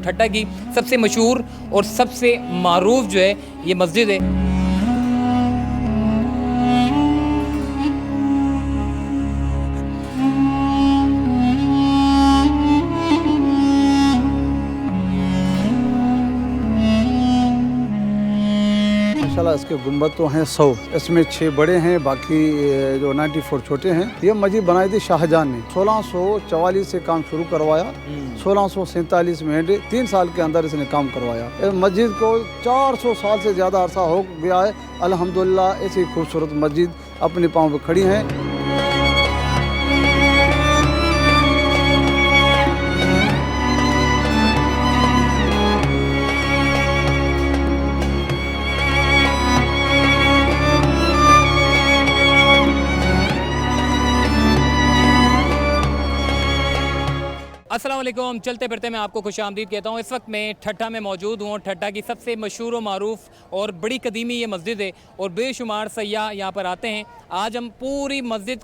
ठट्टा की सबसे मशहूर और सबसे मारूफ जो है ये मस्जिद है। माशाल्लाह इसके गुंबद तो हैं 100, इसमें 6 बड़े हैं, बाकी जो 94 छोटे हैं। ये मस्जिद बनाई थी शाहजहां ने 1644 से काम शुरू करवाया, 1647 में 3 साल के अंदर इसने काम करवाया। इस मस्जिद को 400 साल से ज़्यादा अरसा हो गया है। अल्हम्दुलिल्लाह ऐसी खूबसूरत मस्जिद अपने पाँव पर खड़ी है। अस्सलाम वालेकुम, चलते फिरते मैं आपको खुशामदीद कहता हूँ। इस वक्त मैं ठट्टा में मौजूद हूँ। ठट्टा की सबसे मशहूर व मारूफ और बड़ी कदीमी ये मस्जिद है और बेशुमार सयाह यहाँ पर आते हैं। आज हम पूरी मस्जिद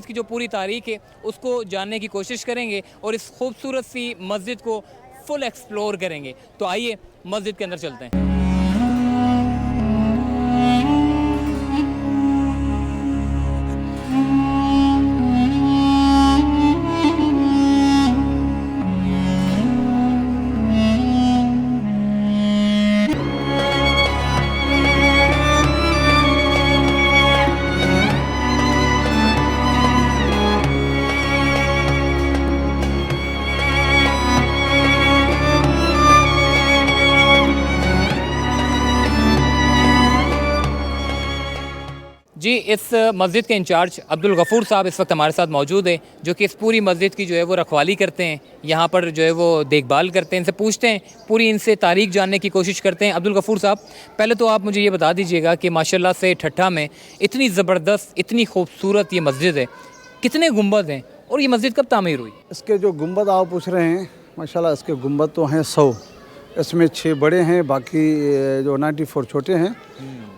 की जो पूरी तारीख है उसको जानने की कोशिश करेंगे और इस खूबसूरत सी मस्जिद को फुल एक्सप्लोर करेंगे। तो आइए मस्जिद के अंदर चलते हैं। जी, इस मस्जिद के इंचार्ज अब्दुल गफ़ूर साहब इस वक्त हमारे साथ मौजूद है, जो कि इस पूरी मस्जिद की जो है वो रखवाली करते हैं, यहाँ पर जो है वो देखभाल करते हैं। इनसे पूछते हैं, पूरी इनसे तारीख जानने की कोशिश करते हैं। अब्दुल गफ़ूर साहब, पहले तो आप मुझे ये बता दीजिएगा कि माशाल्लाह से ठट्टा में इतनी ज़बरदस्त, इतनी खूबसूरत ये मस्जिद है, कितने गुंबद हैं और ये मस्जिद कब तामीर हुई? इसके जो गुंबद आप पूछ रहे हैं, माशाल्लाह इसके गुंबद तो हैं 100, इसमें 6 बड़े हैं, बाकी जो 94 छोटे हैं।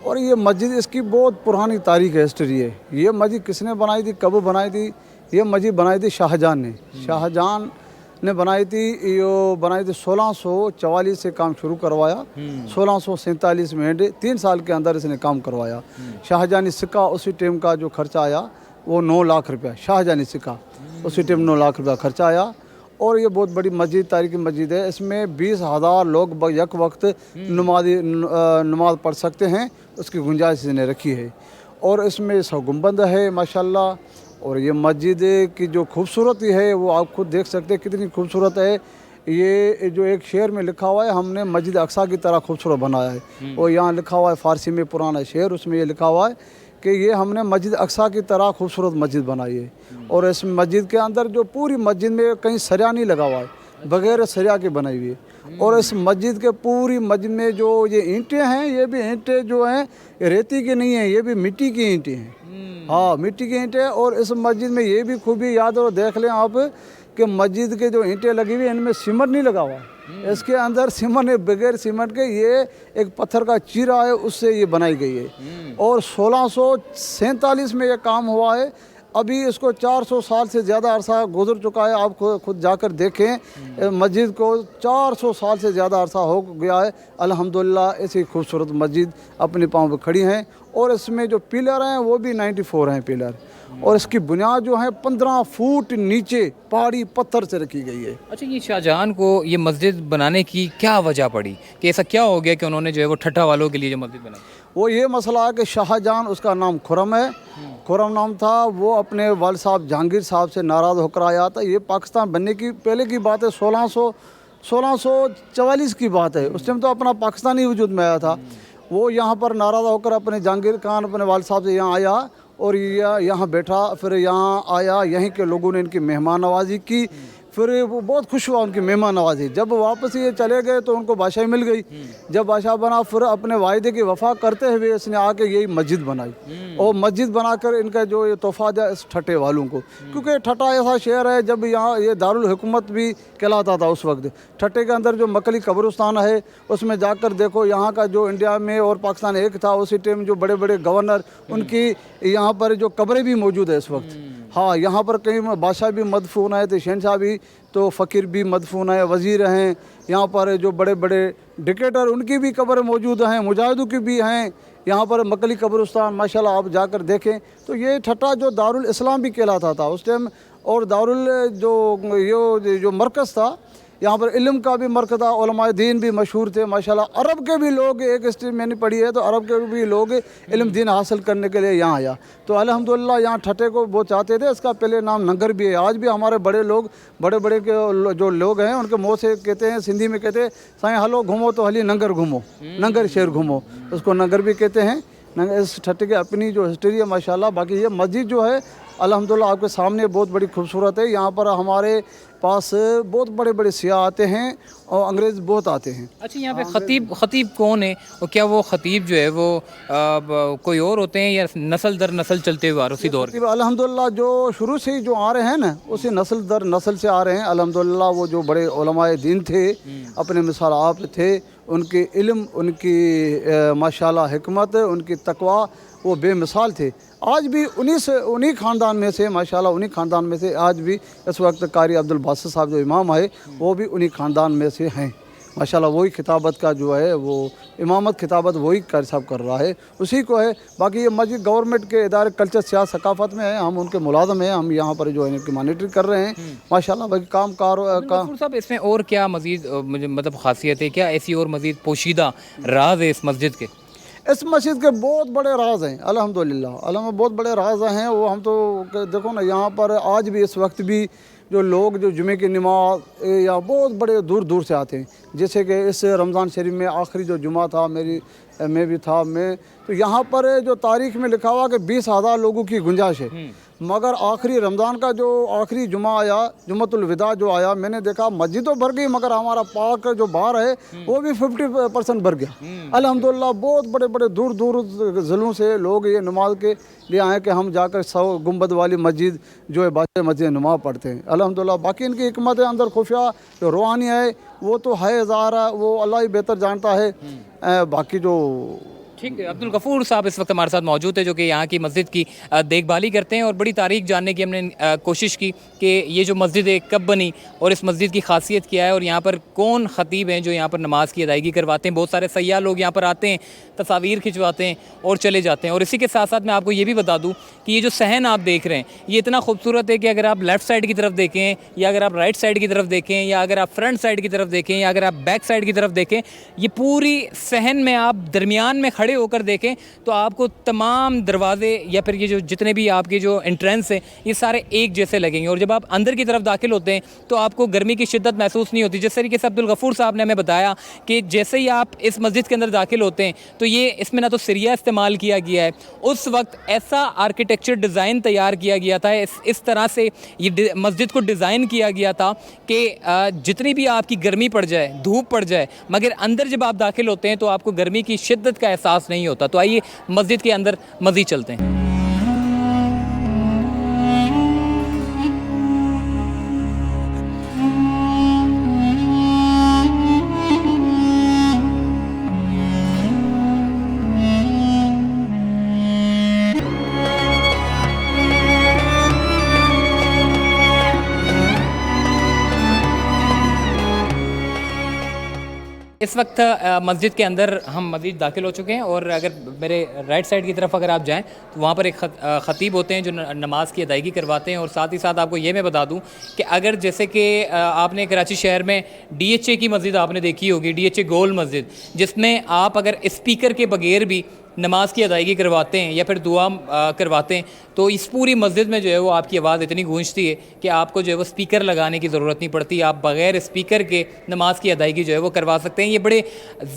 और ये मस्जिद इसकी बहुत पुरानी तारीख है, हिस्ट्री है। ये मस्जिद किसने बनाई थी, कब बनाई थी? ये मस्जिद बनाई थी शाहजहां ने। शाहजहां ने बनाई थी, ये बनाई थी 1644 से काम शुरू करवाया, 1647 में 3 साल के अंदर इसने काम करवाया। शाहजहानी सिक्का उसी टाइम का जो खर्चा आया वो 9 लाख रुपया, शाहजहानी सिक्का उसी टाइम 9 लाख रुपया खर्चा आया। और ये बहुत बड़ी मस्जिद, तारीखी मस्जिद है। इसमें 20,000 लोग यक वक्त नमाज पढ़ सकते हैं, उसकी गुंजाइश इसने रखी है। और इसमें 100 गुंबद है माशाल्लाह। और ये मस्जिद की जो खूबसूरती है वो आप खुद देख सकते हैं कितनी खूबसूरत है। ये जो एक शेर में लिखा हुआ है, हमने मस्जिद अक्सा की तरह खूबसूरत बनाया है। और यहाँ लिखा हुआ है फ़ारसी में पुराना शेर, उसमें ये लिखा हुआ है कि ये हमने मस्जिद अक्सा की तरह खूबसूरत मस्जिद बनाई है। और इस मस्जिद के अंदर जो पूरी मस्जिद में कहीं सरिया नहीं लगा हुआ है, बगैर सरिया के बनाई हुई है। और इस मस्जिद के पूरी मस्जिद में जो ये ईंटें हैं, ये भी ईंटें जो हैं रेती की नहीं है, ये भी मिट्टी की ईंटें हैं। हाँ, मिट्टी की ईंटें। और इस मस्जिद में ये भी खूबी याद और देख लें आप कि मस्जिद के जो ईंटें लगी हुई हैं इनमें सीमेंट नहीं लगा हुआ है। इसके अंदर सीमेंट, बगैर सीमेंट के ये एक पत्थर का चीरा है, उससे ये बनाई गई है। और 1647 में ये काम हुआ है। अभी इसको 400 साल से ज़्यादा अरसा गुजर चुका है। आप खुद जाकर देखें, मस्जिद को 400 साल से ज़्यादा अरसा हो गया है। अल्हम्दुलिल्लाह ऐसी खूबसूरत मस्जिद अपने पाँव पर खड़ी हैं। और इसमें जो पिलर हैं वो भी 94 हैं पिलर। और इसकी बुनियाद जो है 15 फुट नीचे पहाड़ी पत्थर से रखी गई है। अच्छा, ये शाहजहां को ये मस्जिद बनाने की क्या वजह पड़ी कि ऐसा क्या हो गया कि उन्होंने जो है वो ठट्टा वालों के लिए जो मस्जिद बनाई? वो ये मसला है कि शाहजहां, उसका नाम खुरम है, खुरम नाम था। वो अपने वालिद साहब जहांगीर साहब से नाराज़ होकर आया था। ये पाकिस्तान बनने की पहले की बात है, 1644 की बात है। उस टाइम तो अपना पाकिस्तान ही वजूद में आया था। वो यहाँ पर नाराज़ होकर अपने जहांगीर खान अपने वालिद साहब से यहाँ आया और यहाँ बैठा। फिर यहाँ आया, यहीं के लोगों ने इनकी मेहमान नवाजी की। फिर वो बहुत खुश हुआ उनकी मेहमान नवाजी। जब वापस ये चले गए तो उनको बादशाही मिल गई। जब बादशाह बना, फिर अपने वायदे की वफा करते हुए इसने आके यही मस्जिद बनाई। और मस्जिद बनाकर इनका जो ये तोहफा दिया इस ठट्टे वालों को, क्योंकि ठट्टा ऐसा शहर है, जब यहाँ ये दारुल हुकूमत भी कहलाता था उस वक्त। ठट्टे के अंदर जो मकली कब्रिस्तान है उसमें जाकर देखो, यहाँ का जो इंडिया में और पाकिस्तान एक था उसी टाइम जो बड़े बड़े गवर्नर, उनकी यहाँ पर जो कब्रें भी मौजूद है इस वक्त। हाँ, यहाँ पर कई बादशाह भी मदफून है, तो शहनशाह भी, तो फ़कीर भी मदफून है, वज़ीर हैं, यहाँ पर जो बड़े बड़े डिक्टेटर उनकी भी कब्र मौजूद हैं, मुजाहिदों की भी हैं। यहाँ पर मकली कब्रिस्तान माशाल्लाह आप जाकर देखें तो ये ठट्टा जो दारुल इस्लाम भी कहलाता था उस टाइम, और दारुल जो मरकज़ था, यहाँ पर इल्म का भी मरकज़ था, उलमाए दीन भी मशहूर थे माशाल्लाह। अरब के भी लोग, एक हिस्ट्री मैंने पढ़ी है तो अरब के भी लोग इल्म दीन हासिल करने के लिए यहाँ आया। तो अल्हम्दुलिल्लाह यहाँ ठट्टे को वो चाहते थे, इसका पहले नाम नंगर भी है। आज भी हमारे बड़े लोग, बड़े बड़े के जो लोग हैं उनके मुँह से कहते हैं, सिंधी में कहते हैं साईं हलो घूमो तो हली नंगर घूमो, नंगर शहर घूमो, उसको नंगर भी कहते हैं। इस ठट्टे की अपनी जो हिस्ट्री है माशाल्लाह। बाकी ये मस्जिद जो है अल्हम्दुलिल्लाह आपके सामने बहुत बड़ी खूबसूरत है। यहाँ पर हमारे पास बहुत बड़े बड़े सियाह आते हैं और अंग्रेज़ बहुत आते हैं। अच्छा, यहाँ पे खतीब कौन है और क्या वो खतीब जो है वो कोई और होते हैं या नस्ल दर नस्ल चलते हुए आ रहे उसी दौर के? अल्हम्दुलिल्लाह जो शुरू से ही जो आ रहे हैं ना, उसी नस्ल दर नस्ल से आ रहे हैं अल्हम्दुलिल्लाह। वो जो बड़े उलमाए दीन थे, अपने मिसाल आप थे, उनके इल्म, उनकी माशाल्लाह हिकमत, उनकी तकवा वो बेमिसाल थे। आज भी उन्हीं ख़ानदान में से माशाल्लाह, उन्हीं ख़ानदान में से आज भी इस वक्त कारी अब्दुल बासित साहब जो इमाम है वो भी उन्हीं ख़ानदान में से हैं माशाल्लाह। वही खिताबत का जो है वो इमामत खिताबत वही कारी साहब कर रहा है, उसी को है। बाकी ये मस्जिद गवर्नमेंट के इदारे कल्चर सियासत सकाफत में है, हम उनके मुलाजम हैं, हम यहाँ पर जो है इनकी मॉनिटरिंग कर रहे हैं माशाल्लाह। बाकी काम साहब इसमें और क्या मज़ीद मतलब खासियत है, क्या ऐसी और मज़ीद पोशीदा राज है इस मस्जिद के? इस मस्जिद के बहुत बड़े राज हैं अल्हम्दुलिल्लाह, बहुत बड़े राज हैं वो। हम तो देखो ना, यहाँ पर आज भी इस वक्त भी जो लोग जो जुमे की नमाज या बहुत बड़े दूर दूर से आते हैं, जैसे कि इस रमज़ान शरीफ में आखिरी जो जुमा था मैं भी था, तो यहाँ पर जो तारीख़ में लिखा हुआ कि 20,000 लोगों की गुंजाइश है। मगर आखिरी रमज़ान का जो आखिरी जुमा आया, जुम्मतुल विदा जो आया, मैंने देखा मस्जिद तो भर गई मगर हमारा पार्क जो बाहर है वो भी 50% भर गया अल्हम्दुलिल्लाह। बहुत बड़े बड़े दूर दूर ज़िलों से लोग ये नमाज के लिए आए कि हम जाकर 100 गुंबद वाली मस्जिद जो है बादशाह मस्जिद नमाज पढ़ते हैं अल्हम्दुलिल्लाह। बाकी इनकी हिकमत है अंदर खुफिया जो रूहानी है वो तो है ज़ाहिर, वो अल्लाह ही बेहतर जानता है। बाकी जो ठीक है, अब्दुल गफूर साहब इस वक्त हमारे साथ मौजूद है जो कि यहाँ की मस्जिद की देखभाली करते हैं और बड़ी तारीख जानने की हमने कोशिश की कि ये जो मस्जिद है कब बनी और इस मस्जिद की खासियत क्या है और यहाँ पर कौन ख़तीब हैं जो यहाँ पर नमाज की अदायगी करवाते हैं। बहुत सारे सयाह लोग यहाँ पर आते हैं, तस्वीर खिंचवाते हैं और चले जाते हैं। और इसी के साथ साथ मैं आपको ये भी बता दूँ कि ये जो सहन आप देख रहे हैं ये इतना खूबसूरत है कि अगर आप लेफ़्ट साइड की तरफ देखें या अगर आप राइट साइड की तरफ देखें या अगर आप फ्रंट साइड की तरफ देखें या अगर आप बैक साइड की तरफ देखें, ये पूरी सहन में आप दरमियान में खड़े होकर देखें तो आपको तमाम दरवाजे या फिर ये जो जितने भी आपके जो एंट्रेंस हैं ये सारे एक जैसे लगेंगे। और जब आप अंदर की तरफ दाखिल होते हैं तो आपको गर्मी की शिद्दत महसूस नहीं होती। जिस तरीके से अब्दुल गफूर साहब ने हमें बताया कि जैसे ही आप इस मस्जिद के अंदर दाखिल होते हैं तो ये इसमें ना तो सिरिया इस्तेमाल किया गया है, उस वक्त ऐसा आर्किटेक्चर डिज़ाइन तैयार किया गया था, इस तरह से ये मस्जिद को डिज़ाइन किया गया था कि जितनी भी आपकी गर्मी पड़ जाए, धूप पड़ जाए, मगर अंदर जब आप दाखिल होते हैं तो आपको गर्मी की शिद्दत का एहसास नहीं होता। तो आइए मस्जिद के अंदर मज़ीद चलते हैं। इस वक्त मस्जिद के अंदर हम मस्जिद दाखिल हो चुके हैं और अगर मेरे राइट साइड की तरफ अगर आप जाएं तो वहाँ पर एक ख़तीब होते हैं जो नमाज की अदायगी करवाते हैं। और साथ ही साथ आपको ये मैं बता दूं कि अगर जैसे कि आपने कराची शहर में DHA की मस्जिद आपने देखी होगी, DHA गोल मस्जिद, जिसमें आप अगर स्पीकर के बगैर भी नमाज की अदायगी करवाते हैं या फिर दुआ करवाते हैं तो इस पूरी मस्जिद में जो है वो आपकी आवाज़ इतनी गूंजती है कि आपको जो है वो स्पीकर लगाने की ज़रूरत नहीं पड़ती, आप बग़ैर स्पीकर के नमाज की अदायगी जो है वो करवा सकते हैं। ये बड़े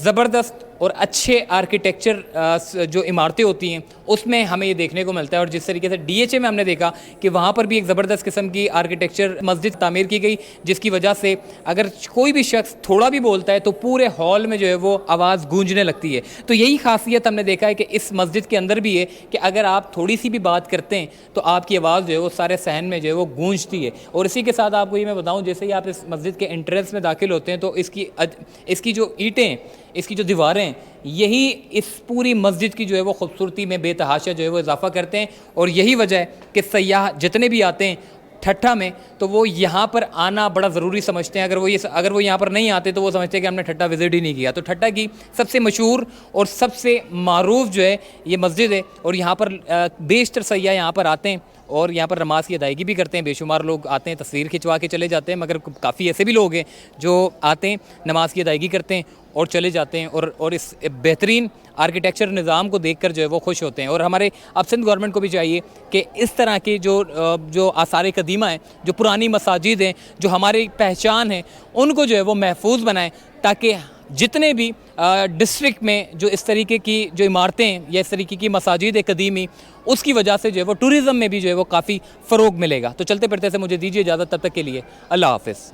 ज़बरदस्त और अच्छे आर्किटेक्चर जो इमारतें होती हैं उसमें हमें ये देखने को मिलता है। और जिस तरीके से DHA में हमने देखा कि वहाँ पर भी एक ज़बरदस्त किस्म की आर्किटेक्चर मस्जिद तामीर की गई, जिसकी वजह से अगर कोई भी शख्स थोड़ा भी बोलता है तो पूरे हॉल में जो है वो आवाज़ गूंजने लगती है। तो यही खासियत हमने देखा है कि इस मस्जिद के अंदर भी है कि अगर आप थोड़ी सी भी बात करते हैं तो आपकी आवाज़ जो है वो सारे सहन में जो है वो गूंजती है। और इसी के साथ आपको ये मैं बताऊँ, जैसे ही आप इस मस्जिद के एंट्रेंस में दाखिल होते हैं तो इसकी जो ईंटें, इसकी जो दीवारें, यही इस पूरी मस्जिद की जो है वो खूबसूरती में बेतहाशा जो है वो इजाफा करते हैं। और यही वजह है कि सयाह जितने भी आते हैं ठट्ठा में, तो वो यहाँ पर आना बड़ा ज़रूरी समझते हैं। अगर वो यहाँ पर नहीं आते तो वो समझते हैं कि हमने ठट्ठा विज़िट ही नहीं किया। तो ठट्ठा की सबसे मशहूर और सबसे मारूफ जो है ये मस्जिद है, और यहाँ पर बेशतर सयाह यहाँ पर आते हैं और यहाँ पर नमाज की अदायगी भी करते हैं। बेशुमार लोग आते हैं, तस्वीर खिंचवा के चले जाते हैं, मगर काफ़ी ऐसे भी लोग हैं जो आते हैं, नमाज की अदायगी करते हैं और चले जाते हैं, और इस बेहतरीन आर्किटेक्चर निज़ाम को देखकर जो है वो खुश होते हैं। और हमारे अब सिंध गवर्नमेंट को भी चाहिए कि इस तरह के जो आसार कदीमा हैं, जो पुरानी मसाजिद हैं, जो हमारी पहचान है, उनको जो है वो महफूज बनाएं, ताकि जितने भी डिस्ट्रिक्ट में जो इस तरीके की जो इमारतें हैं या इस तरीके की मसाजिद कदीमी, उसकी वजह से जो है वो टूरिज़म में भी जो है वो काफ़ी फ़रोग मिलेगा। तो चलते फिरते से मुझे दीजिए इजाज़त, तब तक के लिए अल्लाह हाफ़िज़।